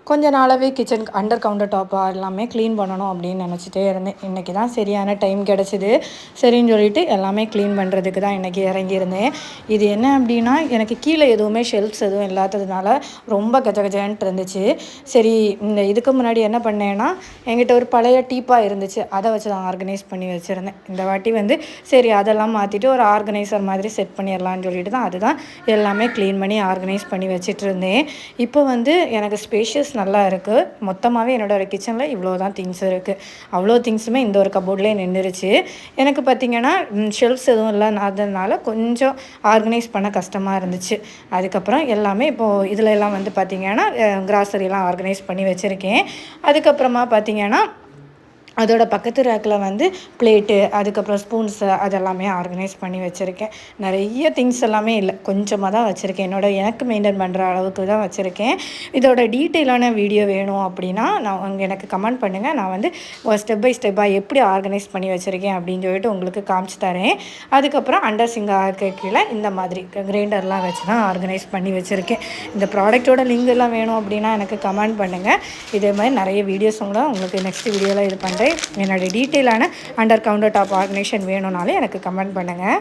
கொஞ்ச நாளாகவே kitchen under counter top எல்லாமே க்ளீன் பண்ணணும் அப்படின்னு நினச்சிட்டே இருந்தேன். இன்றைக்கி தான் சரியான டைம் கிடச்சிது. சரின்னு சொல்லிட்டு எல்லாமே க்ளீன் பண்ணுறதுக்கு தான் இன்றைக்கி இறங்கியிருந்தேன். இது என்ன அப்படின்னா, எனக்கு கீழே எதுவுமே ஷெல்ஃப்ஸ் எதுவும் இல்லாததுனால ரொம்ப கஜகஜன்ட்டு இருந்துச்சு. சரி, இதுக்கு முன்னாடி என்ன பண்ணேன்னா, என்கிட்ட ஒரு பழைய டீப்பா இருந்துச்சு. அதை வச்சு தான் ஆர்கனைஸ் பண்ணி வச்சுருந்தேன். இந்த வாட்டி சரி அதெல்லாம் மாற்றிட்டு ஒரு ஆர்கனைசர் மாதிரி செட் பண்ணிடலான்னு சொல்லிட்டு தான் அதுதான் எல்லாமே க்ளீன் பண்ணி ஆர்கனைஸ் பண்ணி வச்சிட்ருந்தேன். இப்போ எனக்கு ஸ்பேஷியஸ் நல்லா இருக்குது. மொத்தமாகவே என்னோடய கிச்சனில் இவ்வளோ தான் திங்ஸ் இருக்குது. அவ்வளோ திங்ஸுமே இந்த ஒரு கபோர்ட்லேயே நின்றுருச்சு. எனக்கு பார்த்திங்கன்னா ஷெல்ஃப்ஸ் எதுவும் இல்லாததுனால கொஞ்சம் ஆர்கனைஸ் பண்ண கஷ்டமாக இருந்துச்சு. அதுக்கப்புறம் எல்லாமே இப்போது இதில் எல்லாம் பார்த்திங்கன்னா கிராசரிலாம் ஆர்கனைஸ் பண்ணி வச்சுருக்கேன். அதுக்கப்புறமா பார்த்திங்கன்னா அதோட பக்கத்து ரேக்கில் பிளேட்டு, அதுக்கப்புறம் ஸ்பூன்ஸு அதெல்லாமே ஆர்கனைஸ் பண்ணி வச்சுருக்கேன். நிறைய திங்ஸ் எல்லாமே இல்லை, கொஞ்சமாக தான் வச்சுருக்கேன். எனக்கு மெயின்டைன் பண்ணுற அளவுக்கு தான் வச்சுருக்கேன். இதோட டீட்டெயிலான வீடியோ வேணும் அப்படின்னா எனக்கு கமெண்ட் பண்ணுங்கள். நான் ஸ்டெப் பை ஸ்டெப்பாக எப்படி ஆர்கனைஸ் பண்ணி வச்சுருக்கேன் அப்படின்னு சொல்லிட்டு உங்களுக்கு காமிச்சு தரேன். அதுக்கப்புறம் அண்டர் சிங்காக கீழே இந்த மாதிரி கிரைண்டர்லாம் வச்சு தான் ஆர்கனைஸ் பண்ணி வச்சுருக்கேன். இந்த ப்ராடக்ட்டோட லிங்க் எல்லாம் வேணும் அப்படின்னா எனக்கு கமெண்ட் பண்ணுங்கள். இதே மாதிரி நிறைய வீடியோஸ் உங்களுக்கு நெக்ஸ்ட் வீடியோவில் இது பண்ணுறேன். என்னோடய டீட்டெயிலான அண்டர் கவுண்டர் டாப் ஆர்கனைசேஷன் வேணும்னாலே எனக்கு கமெண்ட் பண்ணுங்கள்.